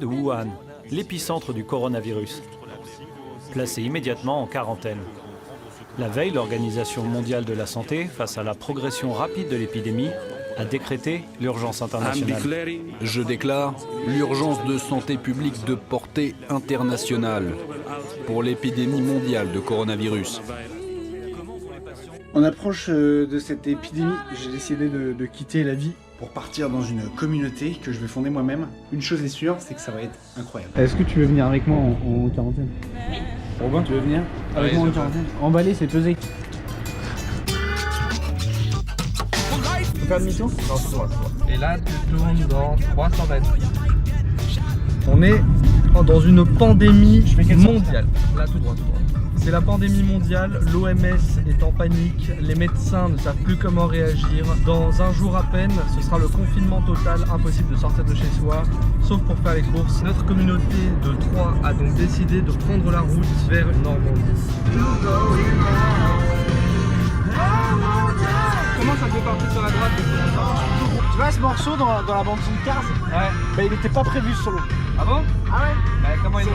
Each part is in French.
de Wuhan, l'épicentre du coronavirus, placé immédiatement en quarantaine. La veille, l'Organisation mondiale de la santé, face à la progression rapide de l'épidémie, a décrété l'urgence internationale. Je déclare l'urgence de santé publique de portée internationale pour l'épidémie mondiale de coronavirus. En approche de cette épidémie, j'ai décidé de quitter la vie pour partir dans une communauté que je vais fonder moi-même. Une chose est sûre, c'est que ça va être incroyable. Est-ce que tu veux venir avec moi en quarantaine? Oui. Robin, tu veux venir avec moi en quarantaine? Emballer, c'est peser. Faire demi-tour? Non, tout droit. Et là, tu tournes dans 300 mètres. On est dans une pandémie mondiale. Là, tout droit. C'est la pandémie mondiale, l'OMS est en panique, les médecins ne savent plus comment réagir. Dans un jour à peine, ce sera le confinement total, impossible de sortir de chez soi, sauf pour faire les courses. Notre communauté de Troyes a donc décidé de prendre la route vers Normandie. Comment ça fait partir sur la droite de Tu vois ce morceau dans la bande son de Cars? Ouais. Bah il était pas prévu ce solo. Ah bon? Ah ouais? Bah comment il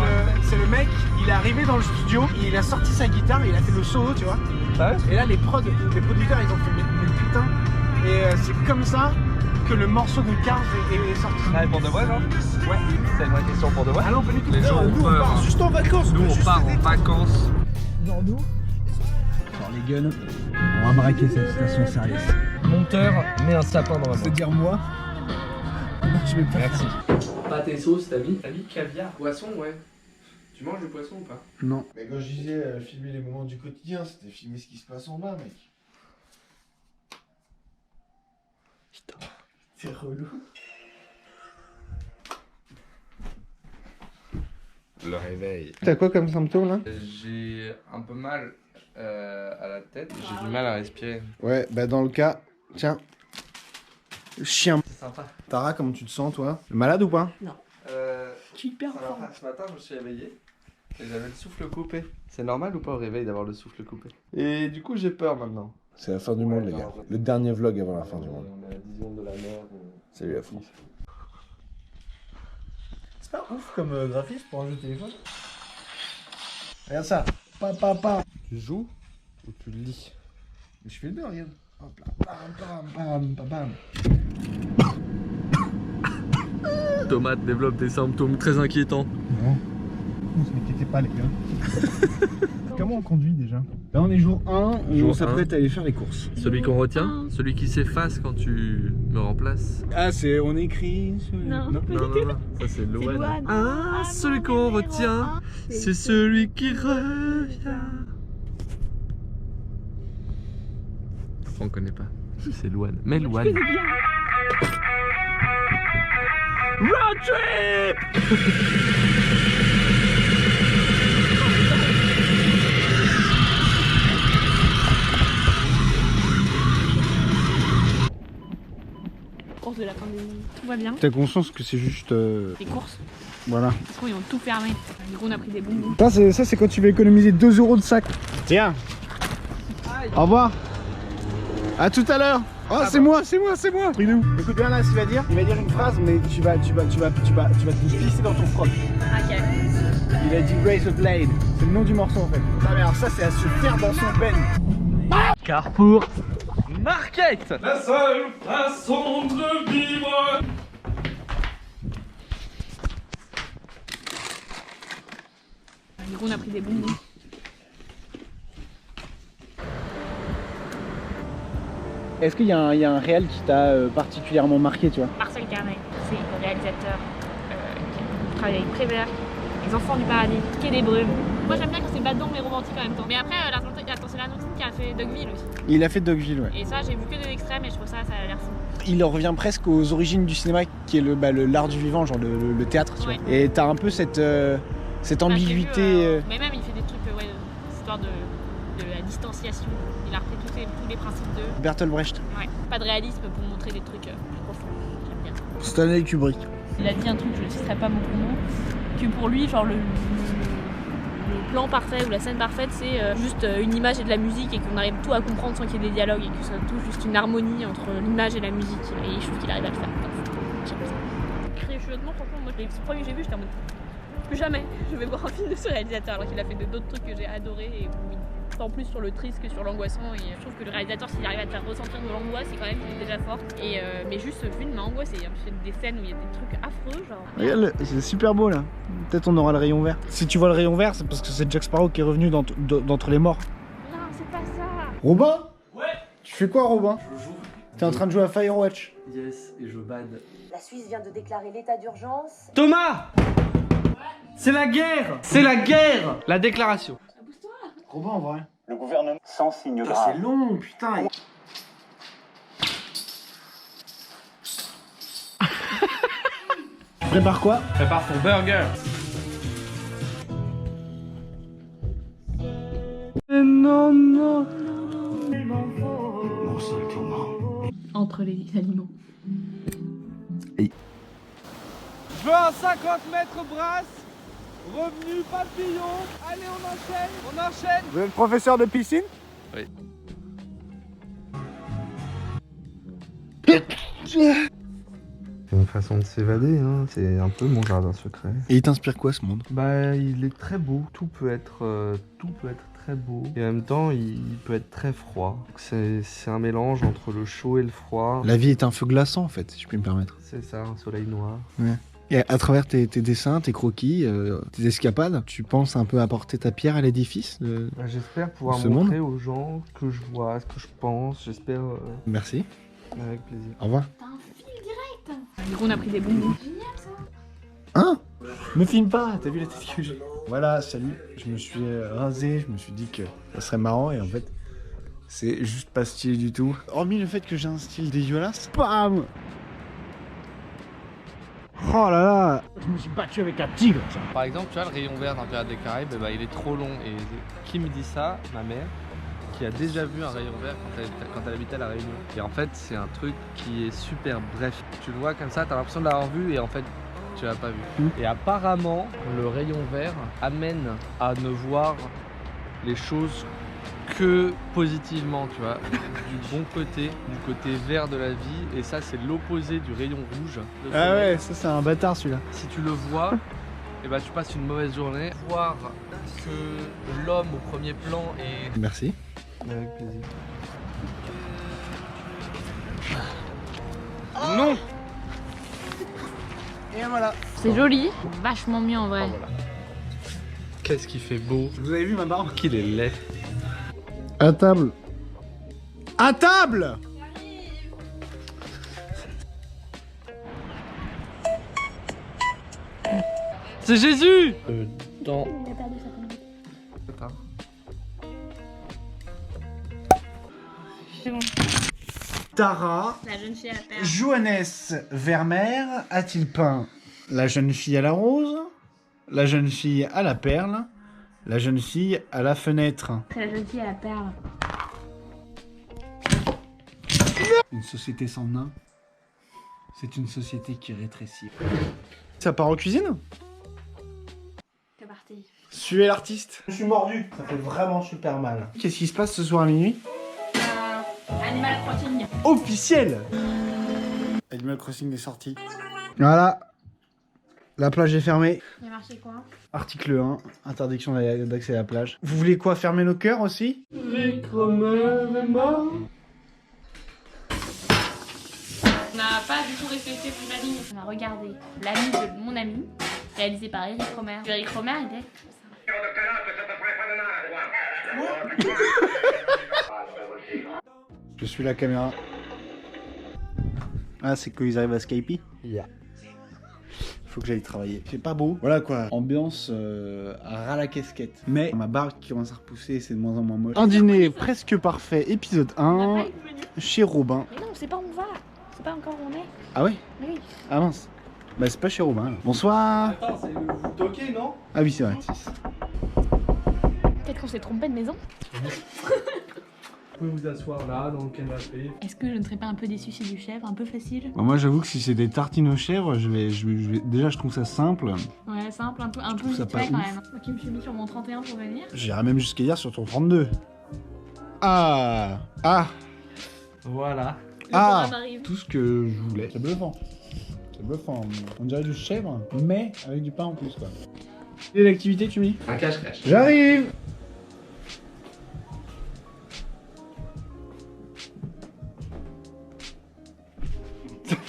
C'est le mec, il est arrivé dans le studio, il a sorti sa guitare et il a fait le solo, tu vois. Ah ouais? Et là les producteurs ils ont fait mais putain. Et c'est comme ça que le morceau de Cars est sorti. Ah, pour de vrai, non? Ouais. C'est une vraie question pour de vrai? Ah non, pas du tout. Les gens ont Nous on peur. part juste en vacances. Nous on part en vacances. Genre nous. Genre les guns. On va braquer cette station-service. Monteur, mets un sapin dans la main. C'est-à-dire moi. Je vais pas. Merci. Pâte et sauce, t'as mis caviar. Poisson, ouais. Tu manges du poisson ou pas? Non. Mais quand je disais filmer les moments du quotidien, c'était filmer ce qui se passe en bas, mec. Putain, c'est relou. Le réveil. T'as quoi comme symptôme là? J'ai un peu mal à la tête. J'ai du mal à respirer. Ouais, bah dans le cas, tiens. Chien. C'est sympa. Tara, comment tu te sens toi? Malade ou pas? Je suis hyper fort. Ce matin, je me suis réveillé et j'avais le souffle coupé. C'est normal ou pas au réveil d'avoir le souffle coupé? Et du coup, j'ai peur maintenant. C'est la fin du monde, les gars. Le dernier vlog avant la fin du monde. On est à 10 secondes de la mer. Salut la France. C'est pas ouf comme graphisme pour un jeu de téléphone. Regarde ça. Pa. Tu joues ou tu lis? Je fais le deux, regarde. Hop là. Bam. Tomate développe des symptômes très inquiétants. Non. Ne s'inquiétez pas les gars. Comment on conduit déjà? Là on est jour 1, Jour on s'apprête à aller faire les courses. Celui qu'on retient? Celui qui s'efface quand tu me remplaces? Ah on écrit sur... Non. Non, ça c'est Louane. Louane. Ah, celui qu'on retient, c'est celui qui revient. On connaît pas. C'est Louane. Mais Louane. Road trip! Course de la pandémie. Tout va bien. T'as conscience que c'est juste... Les courses, Voilà. parce qu'ils ont tout fermé. Du coup, on a pris des bonbons. Ça c'est quand tu vas économiser 2 € de sac. Tiens. Au revoir. À tout à l'heure. Oh c'est moi. Truc de ouf. Écoute bien là ce qu'il va dire. Il va dire une phrase mais tu vas te pisser dans ton froc. Ok. Il a dit Raise the Blade. C'est le nom du morceau en fait. Ah mais alors ça c'est à se faire dans son ben. Carrefour Market. La seule façon de vivre. Du coup, on a pris des bonbons. Est-ce qu'il y a un réel qui t'a particulièrement marqué tu vois? Marcel Carnet, c'est le réalisateur qui travaille avec Prévert, Les Enfants du Paradis, Quai des Brumes. Moi j'aime bien quand c'est badant mais romantique en même temps. Mais après, c'est l'Argentine qui a fait Dogville aussi. Il a fait Dogville ouais. Et ça, j'ai vu que des extraits, mais je trouve ça a l'air fou. Il en revient presque aux origines du cinéma qui est l'art du vivant, genre le théâtre tu Ouais. vois. Et t'as un peu cette ambiguïté. Mais même il fait des trucs, histoire de la distanciation. Il a repris tous les principes de... Bertolt Brecht. Ouais, pas de réalisme pour montrer des trucs plus profonds. J'aime bien. Stanley Kubrick. Il a dit un truc, je ne citerai pas mon pronom, que pour lui, genre le plan parfait ou la scène parfaite, c'est juste une image et de la musique et qu'on arrive tout à comprendre sans qu'il y ait des dialogues et que ce soit tout juste une harmonie entre l'image et la musique. Et je trouve qu'il arrive à le faire. J'aime ça. Je suis honnêtement, franchement, moi, le premier que j'ai vu, j'étais en mode plus jamais je vais voir un film de ce réalisateur, alors qu'il a fait d'autres trucs que j'ai adoré et en plus sur le triste que sur l'angoissant. Et je trouve que le réalisateur, s'il arrive à te faire ressentir de l'angoisse, c'est quand même qu'il est déjà fort. Et mais juste ce film m'a angoissé. Il y a des scènes où il y a des trucs affreux, genre. Regarde, c'est super beau là. Peut-être on aura le rayon vert. Si tu vois le rayon vert, c'est parce que c'est Jack Sparrow qui est revenu d'entre les morts. Non, c'est pas ça. Robin? Ouais. Tu fais quoi, Robin? Je joue. T'es en train de jouer à Firewatch? Yes, et je bad. La Suisse vient de déclarer l'état d'urgence. Thomas! C'est la guerre! C'est la guerre! La déclaration. Robin, en vrai. Le gouvernement sans signe Putain, grave. c'est long, putain. Tu prépares quoi? Prépare ton burger. Non, non. Entre les aliments. Je veux un 50 mètres brasse. Revenu papillon. Allez, on enchaîne. On enchaîne. Vous êtes professeur de piscine? Oui. C'est une façon de s'évader, hein. C'est un peu mon jardin secret. Et il t'inspire quoi, ce monde? Bah, il est très beau. Tout peut être très beau. Et en même temps, il peut être très froid. C'est un mélange entre le chaud et le froid. La vie est un feu glaçant, en fait, si je puis me permettre. C'est ça, un soleil noir. Ouais. Et à travers tes dessins, tes croquis, tes escapades, tu penses un peu apporter ta pierre à l'édifice de... Bah, j'espère pouvoir ce montrer aux gens ce que je vois, ce que je pense. J'espère. Merci. Avec plaisir. Au revoir. T'as un fil direct. Du coup, on a pris des bonbons. Génial ça. Hein? Me filme pas, t'as vu la tête que j'ai? Voilà, salut. Je me suis rasé, je me suis dit que ça serait marrant et en fait, c'est juste pas stylé du tout. Hormis le fait que j'ai un style dégueulasse. Bam! Oh là là! Je me suis battu avec un tigre, ça. Par exemple, tu vois, le rayon vert dans Pirates des Caraïbes, bah, il est trop long. Et qui me dit ça? Ma mère, qui a déjà vu un rayon vert quand elle habitait à La Réunion. Et en fait, c'est un truc qui est super bref. Tu le vois comme ça, t'as l'impression de l'avoir vu et en fait, tu l'as pas vu. Et apparemment, le rayon vert amène à ne voir les choses que positivement, tu vois, du bon côté, du côté vert de la vie. Et ça, c'est l'opposé du rayon rouge. Ah ouais, ça c'est un bâtard celui-là. Si tu le vois, et bah, tu passes une mauvaise journée. Voir que l'homme au premier plan est... Merci. Avec plaisir. Non! Et voilà. C'est joli, vachement mieux en vrai. Oh, voilà. Qu'est-ce qui fait beau. Vous avez vu ma barbe? Qu'il est laid. À table. À table! C'est Jésus! Dans... Il a perdu sa connerie. C'est bon. Tara, La jeune fille à la perle. Johannes Vermeer a-t-il peint la jeune fille à la rose, la jeune fille à la perle, la jeune fille à la fenêtre? C'est la jeune fille à la perle. Une société sans nain, c'est une société qui rétrécit. Ça part en cuisine? C'est parti. Suivez l'artiste. Je suis mordu. Ça fait vraiment super mal. Qu'est-ce qui se passe ce soir à minuit? Animal Crossing. Officiel! Animal Crossing est sorti. Voilà. La plage est fermée. Il a marché quoi? Article 1, interdiction d'accès à la plage. Vous voulez quoi? Fermer nos cœurs aussi? On n'a pas du tout respecté la ligne. On a regardé l'ami de mon ami, réalisé par Eric Romer. Eric Romer était Je suis la caméra. Ah, c'est qu'ils arrivent à Skype? Yeah. Faut que j'aille travailler. C'est pas beau. Voilà quoi. Ambiance à ras la casquette. Mais ma barbe qui commence à repousser, c'est de moins en moins moche. Un dîner presque parfait, épisode 1, chez Robin. Mais non, on sait pas où on va. On sait pas encore où on est. Ah ouais? Oui. Ah mince. Bah c'est pas chez Robin. Là. Bonsoir. Attends, c'est vous toquez, non? Ah oui, c'est vrai. Peut-être qu'on s'est trompé de maison. Vous pouvez vous asseoir là, dans le canapé. Est-ce que je ne serais pas un peu déçue du chèvre, un peu facile? Bah, moi j'avoue que si c'est des tartines aux chèvres, déjà je trouve ça simple. Ouais, simple, un peu trouve ça vite pas fait quand ouf. même. Ok, je me suis mis sur mon 31 pour venir. J'irai même jusqu'à hier sur ton 32. Ah. Ah. Voilà. Ah. programme arrive. Tout ce que je voulais. C'est bluffant. C'est bœuf on dirait du chèvre, mais avec du pain en plus quoi. Et l'activité tu mis? Un cache-cache. J'arrive.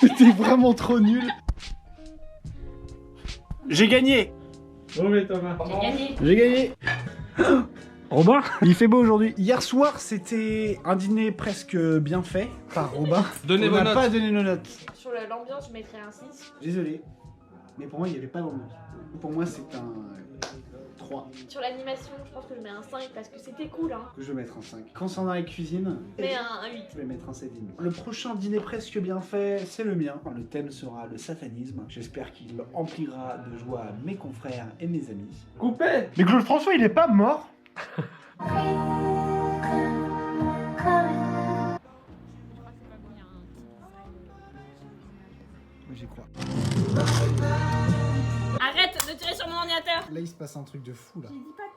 C'était vraiment trop nul. J'ai gagné. Oh mais Thomas. J'ai gagné. J'ai gagné. Robin, Il fait beau aujourd'hui. Hier soir, c'était un dîner presque bien fait par Robin. Donnez On vos n'a notes. pas donné nos notes. Sur l'ambiance, je mettrais un 6. Désolé. Mais pour moi, il n'y avait pas d'ambiance. Pour moi, c'est un 3. Sur l'animation, je pense que je mets un 5 parce que c'était cool, hein. Je vais mettre un 5. Concernant la cuisine, Mais un 8. je vais mettre un 7,5. Le prochain dîner presque bien fait, c'est le mien. Le thème sera le satanisme. J'espère qu'il emplira de joie mes confrères et mes amis. Coupé. Mais Claude François, il est pas mort. J'y crois. Arrête de tirer sur mon ordinateur. Là, il se passe un truc de fou là. J'ai dit pas